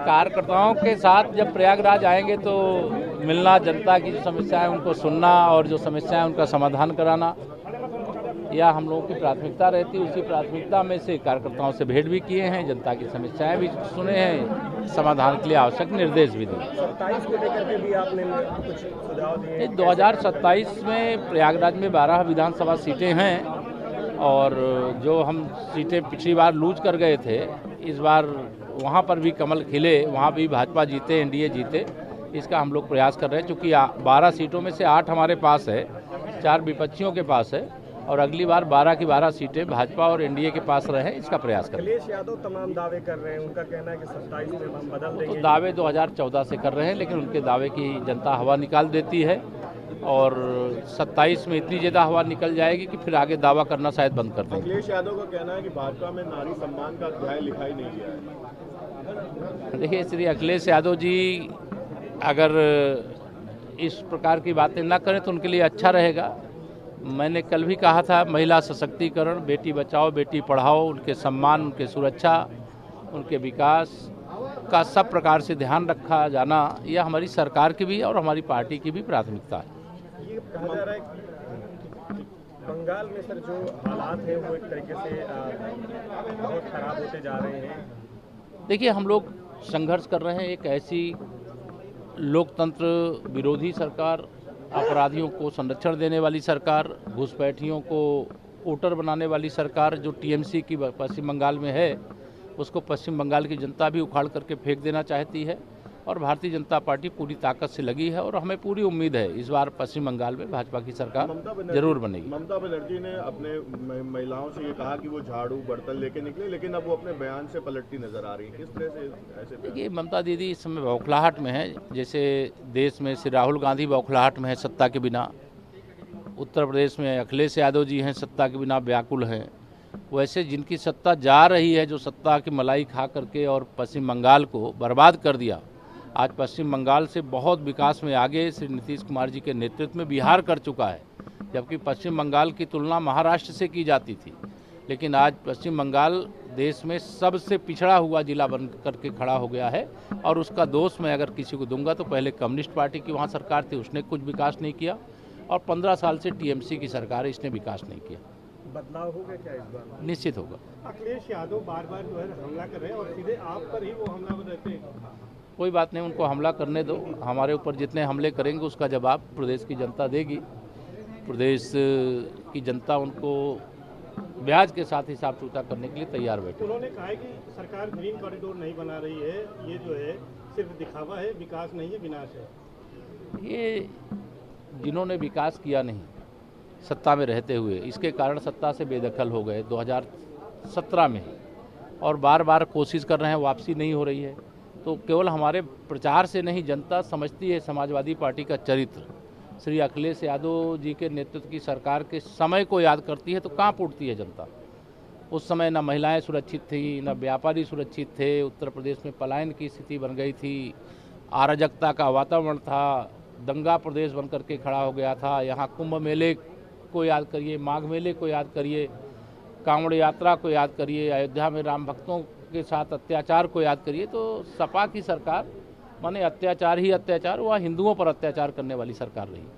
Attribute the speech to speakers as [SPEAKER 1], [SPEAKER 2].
[SPEAKER 1] कार्यकर्ताओं के साथ जब प्रयागराज आएंगे तो मिलना, जनता की जो समस्या है उनको सुनना और जो समस्या है उनका समाधान कराना, यह हम लोगों की प्राथमिकता रहती है। उसी प्राथमिकता में से कार्यकर्ताओं से भेंट भी किए हैं, जनता की समस्याएं भी सुने हैं, समाधान के लिए आवश्यक निर्देश भी दिए।
[SPEAKER 2] 27 को लेकर के भी आपने कुछ सुझाव दिए?
[SPEAKER 1] 2027 में प्रयागराज में 12 विधानसभा सीटें हैं और जो हम सीटें पिछली बार लूज कर गए थे, इस बार वहाँ पर भी कमल खिले, वहाँ भी भाजपा जीते, एनडीए जीते, इसका हम लोग प्रयास कर रहे हैं। चूँकि 12 सीटों में से 8 हमारे पास है, 4 विपक्षियों के पास है और अगली बार 12 की 12 सीटें भाजपा और एनडीए के पास रहे, इसका प्रयास करें।
[SPEAKER 2] अखिलेश यादव तमाम दावे कर रहे हैं, उनका कहना है कि 27 में हम बदल देंगे।
[SPEAKER 1] तो दावे 2014 से कर रहे हैं, लेकिन उनके दावे की जनता हवा निकाल देती है और 27 में इतनी ज़्यादा हवा निकल जाएगी कि फिर आगे दावा करना शायद बंद कर देंगे।
[SPEAKER 3] अखिलेश यादव का कहना है कि भाजपा में नारी सम्मान का अध्याय लिखा ही नहीं गया है।
[SPEAKER 1] देखिए, श्री अखिलेश यादव जी अगर इस प्रकार की बातें ना करें तो उनके लिए अच्छा रहेगा। मैंने कल भी कहा था, महिला सशक्तिकरण, बेटी बचाओ बेटी पढ़ाओ, उनके सम्मान, उनके सुरक्षा, उनके विकास का सब प्रकार से ध्यान रखा जाना, यह हमारी सरकार की भी और हमारी पार्टी की भी प्राथमिकता है।
[SPEAKER 2] ये कहा जा रहा है कि बंगाल में सर जो हालात हैं वो एक तरीके से बहुत खराब होते जा रहे हैं।
[SPEAKER 1] देखिए, हम लोग संघर्ष कर रहे हैं, एक ऐसी लोकतंत्र विरोधी सरकार, अपराधियों को संरक्षण देने वाली सरकार, घुसपैठियों को वोटर बनाने वाली सरकार जो टीएमसी की पश्चिम बंगाल में है, उसको पश्चिम बंगाल की जनता भी उखाड़ करके फेंक देना चाहती है और भारतीय जनता पार्टी पूरी ताकत से लगी है और हमें पूरी उम्मीद है इस बार पश्चिम बंगाल में भाजपा की सरकार जरूर बनेगी।
[SPEAKER 3] ममता बनर्जी ने अपने महिलाओं से ये कहा कि वो झाड़ू बर्तन लेके निकले, लेकिन अब वो अपने बयान से पलटती नजर आ रही है। किस तरह से ऐसे?
[SPEAKER 1] देखिए, ममता दीदी इस समय बौखलाहट में है, जैसे देश में श्री राहुल गांधी बौखलाहट में है सत्ता के बिना, उत्तर प्रदेश में अखिलेश यादव जी हैं सत्ता के बिना व्याकुल हैं, वैसे जिनकी सत्ता जा रही है, जो सत्ता की मलाई खा करके और पश्चिम बंगाल को बर्बाद कर दिया, आज पश्चिम बंगाल से बहुत विकास में आगे श्री नीतीश कुमार जी के नेतृत्व में बिहार कर चुका है, जबकि पश्चिम बंगाल की तुलना महाराष्ट्र से की जाती थी। लेकिन आज पश्चिम बंगाल देश में सबसे पिछड़ा हुआ जिला बन करके खड़ा हो गया है और उसका दोष मैं अगर किसी को दूंगा तो पहले कम्युनिस्ट पार्टी की वहाँ सरकार थी, उसने कुछ विकास नहीं किया और 15 साल से टीएमसी की सरकार है, इसने विकास नहीं किया।
[SPEAKER 2] बदलाव होगा क्या इस बार?
[SPEAKER 1] निश्चित होगा।
[SPEAKER 2] अखिलेश यादव बार बार जो है हमला कर रहे हैं और सीधे आप पर ही वो हमलावर रहते हैं।
[SPEAKER 1] कोई बात नहीं, उनको हमला करने दो, हमारे ऊपर जितने हमले करेंगे उसका जवाब प्रदेश की जनता देगी। प्रदेश की जनता उनको ब्याज के साथ हिसाब चूता करने के लिए तैयार बैठे।
[SPEAKER 2] उन्होंने कहा है कि सरकार ग्रीन कॉरिडोर नहीं बना रही है, ये जो है सिर्फ दिखावा है, विकास नहीं है, विनाश है।
[SPEAKER 1] ये जिन्होंने विकास किया नहीं सत्ता में रहते हुए, इसके कारण सत्ता से बेदखल हो गए 2017 में और बार बार कोशिश कर रहे हैं, वापसी नहीं हो रही है। तो केवल हमारे प्रचार से नहीं, जनता समझती है समाजवादी पार्टी का चरित्र। श्री अखिलेश यादव जी के नेतृत्व की सरकार के समय को याद करती है तो कांप उठती है जनता। उस समय न महिलाएं सुरक्षित थी, न व्यापारी सुरक्षित थे, उत्तर प्रदेश में पलायन की स्थिति बन गई थी, अराजकता का वातावरण था, दंगा प्रदेश बन करके खड़ा हो गया था। यहाँ कुंभ मेले को याद करिए, माघ मेले को याद करिए, कांवड़ यात्रा को याद करिए, अयोध्या में राम भक्तों के साथ अत्याचार को याद करिए। तो सपा की सरकार माने अत्याचार ही अत्याचार, वह हिंदुओं पर अत्याचार करने वाली सरकार रही।